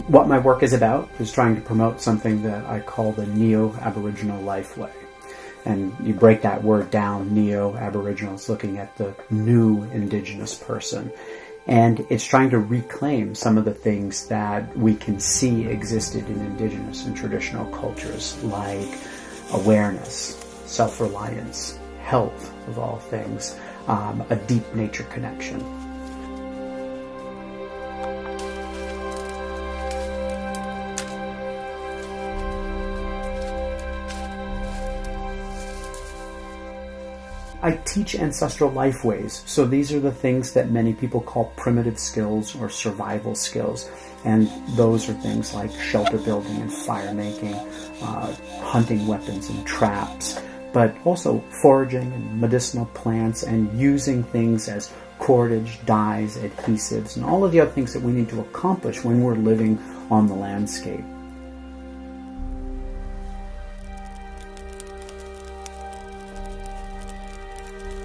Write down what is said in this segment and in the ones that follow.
What my work is about is trying to promote something that I call the neo-aboriginal Lifeway. And you break that word down, neo-aboriginal, is looking at the new indigenous person. And it's trying to reclaim some of the things that we can see existed in indigenous and traditional cultures, like awareness, self-reliance, health, of all things, a deep nature connection. I teach ancestral lifeways, so these are the things that many people call primitive skills or survival skills, and those are things like shelter building and fire making, hunting weapons and traps, but also foraging and medicinal plants and using things as cordage, dyes, adhesives, and all of the other things that we need to accomplish when we're living on the landscape.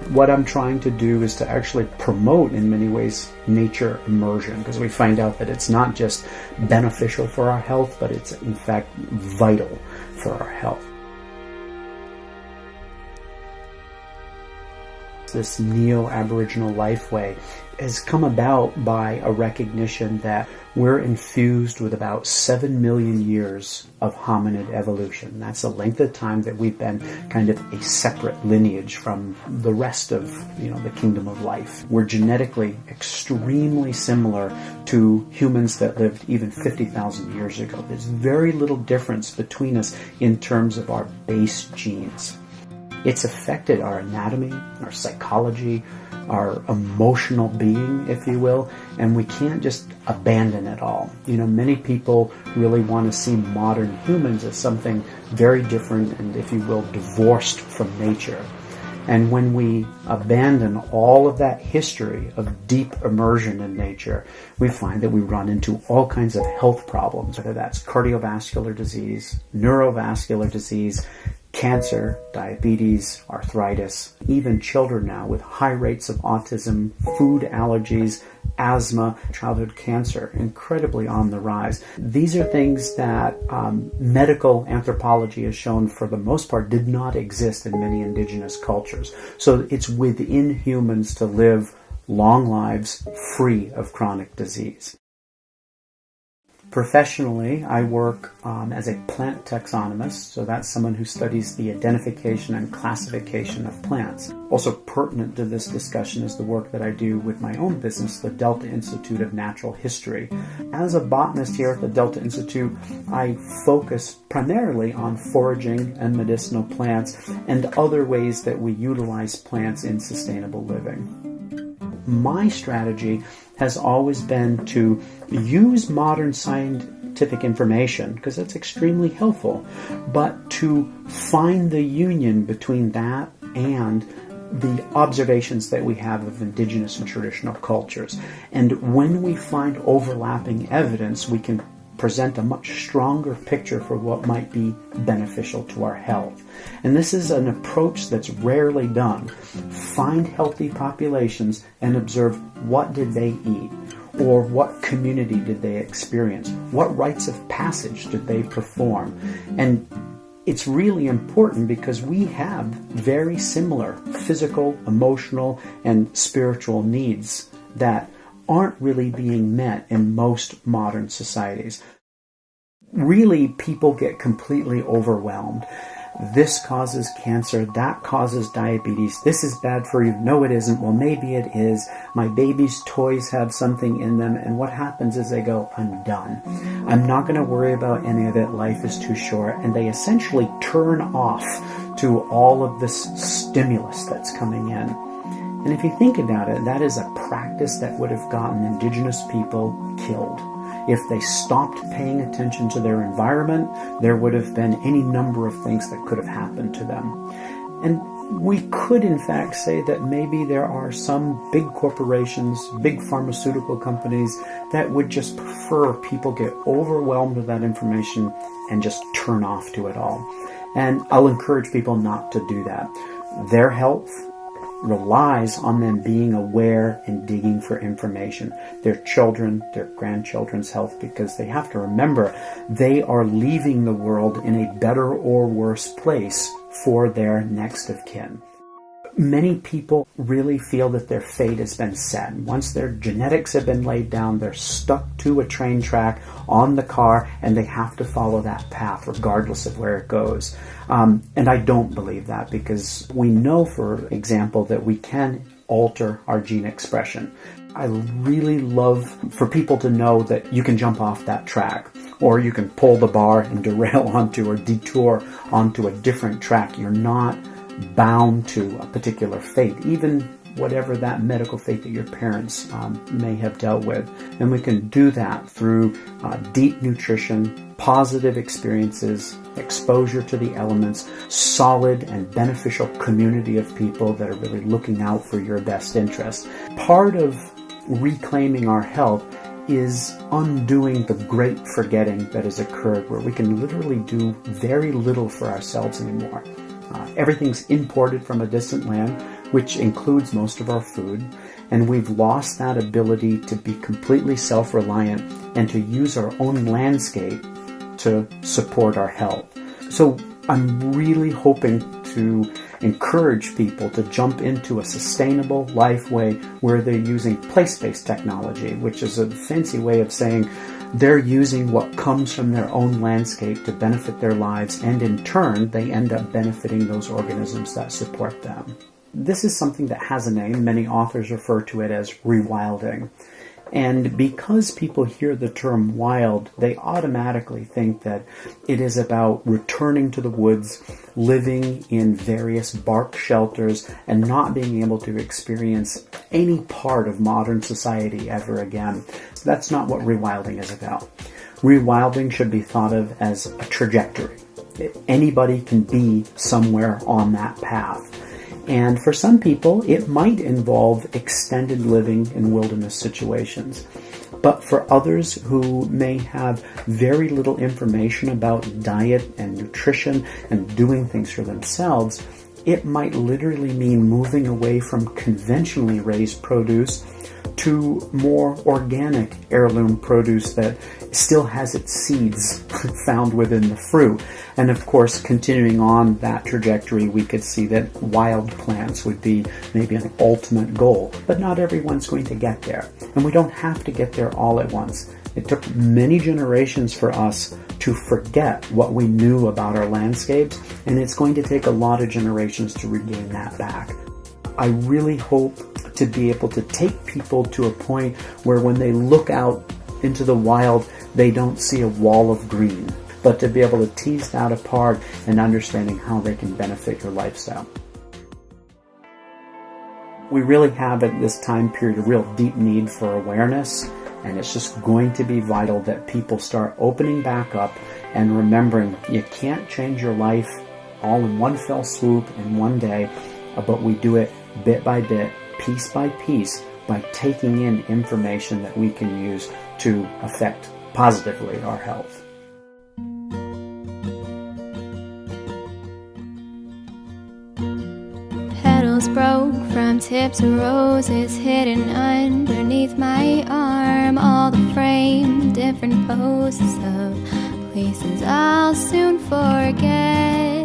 What I'm trying to do is to actually promote, in many ways, nature immersion, because we find out that it's not just beneficial for our health, but it's in fact vital for our health. This neo-aboriginal lifeway has come about by a recognition that we're infused with about 7 million years of hominid evolution. That's the length of time that we've been kind of a separate lineage from the rest of, the kingdom of life. We're genetically extremely similar to humans that lived even 50,000 years ago. There's very little difference between us in terms of our base genes. It's affected our anatomy, our psychology, our emotional being, if you will, and we can't just abandon it all. Many people really want to see modern humans as something very different and, if you will, divorced from nature. And when we abandon all of that history of deep immersion in nature, we find that we run into all kinds of health problems, whether that's cardiovascular disease, neurovascular disease, cancer, diabetes, arthritis, even children now with high rates of autism, food allergies, asthma, childhood cancer, incredibly on the rise. These are things that medical anthropology has shown, for the most part, did not exist in many indigenous cultures. So it's within humans to live long lives free of chronic disease. Professionally, I work as a plant taxonomist, so that's someone who studies the identification and classification of plants. Also pertinent to this discussion is the work that I do with my own business, the Delta Institute of Natural History. As a botanist here at the Delta Institute, I focus primarily on foraging and medicinal plants and other ways that we utilize plants in sustainable living. My strategy has always been to use modern scientific information, because that's extremely helpful, but to find the union between that and the observations that we have of indigenous and traditional cultures. And when we find overlapping evidence, we can present a much stronger picture for what might be beneficial to our health. And this is an approach that's rarely done. Find healthy populations and observe what did they eat, or what community did they experience, what rites of passage did they perform. And it's really important because we have very similar physical, emotional, and spiritual needs that aren't really being met in most modern societies. Really, people get completely overwhelmed. This causes cancer, that causes diabetes, this is bad for you, no it isn't, well maybe it is, my baby's toys have something in them, and what happens is they go, I'm done. I'm not going to worry about any of it, life is too short, and they essentially turn off to all of this stimulus that's coming in. And if you think about it, that is a practice that would have gotten indigenous people killed. If they stopped paying attention to their environment, there would have been any number of things that could have happened to them. And we could in fact say that maybe there are some big corporations, big pharmaceutical companies that would just prefer people get overwhelmed with that information and just turn off to it all. And I'll encourage people not to do that. Their health relies on them being aware and digging for information. Their children, their grandchildren's health, because they have to remember they are leaving the world in a better or worse place for their next of kin. Many people really feel that their fate has been set. Once their genetics have been laid down, they're stuck to a train track on the car, and they have to follow that path regardless of where it goes. And I don't believe that, because we know, for example, that we can alter our gene expression. I really love for people to know that you can jump off that track, or you can pull the bar and derail onto or detour onto a different track. You're not bound to a particular fate, even whatever that medical fate that your parents may have dealt with. And we can do that through deep nutrition, positive experiences, exposure to the elements, solid and beneficial community of people that are really looking out for your best interest. Part of reclaiming our health is undoing the great forgetting that has occurred, where we can literally do very little for ourselves anymore. Everything's imported from a distant land, which includes most of our food, and we've lost that ability to be completely self-reliant and to use our own landscape to support our health. So I'm really hoping to encourage people to jump into a sustainable Lifeway where they're using place-based technology, which is a fancy way of saying they're using what comes from their own landscape to benefit their lives, and in turn, they end up benefiting those organisms that support them. This is something that has a name. Many authors refer to it as rewilding. And because people hear the term wild, they automatically think that it is about returning to the woods, living in various bark shelters, and not being able to experience any part of modern society ever again. That's not what rewilding is about. Rewilding should be thought of as a trajectory. Anybody can be somewhere on that path. And for some people, it might involve extended living in wilderness situations. But for others who may have very little information about diet and nutrition and doing things for themselves, it might literally mean moving away from conventionally raised produce to more organic heirloom produce that still has its seeds found within the fruit. And of course, continuing on that trajectory, we could see that wild plants would be maybe an ultimate goal, but not everyone's going to get there. And we don't have to get there all at once. It took many generations for us to forget what we knew about our landscapes, and it's going to take a lot of generations to regain that back. I really hope to be able to take people to a point where when they look out into the wild, they don't see a wall of green, but to be able to tease that apart and understanding how they can benefit your lifestyle. We really have at this time period a real deep need for awareness, and it's just going to be vital that people start opening back up and remembering you can't change your life all in one fell swoop in one day, but we do it bit by bit, piece by piece, by taking in information that we can use to affect positively our health. Petals broke from tips of roses hidden underneath my arm. All the framed different poses of places I'll soon forget.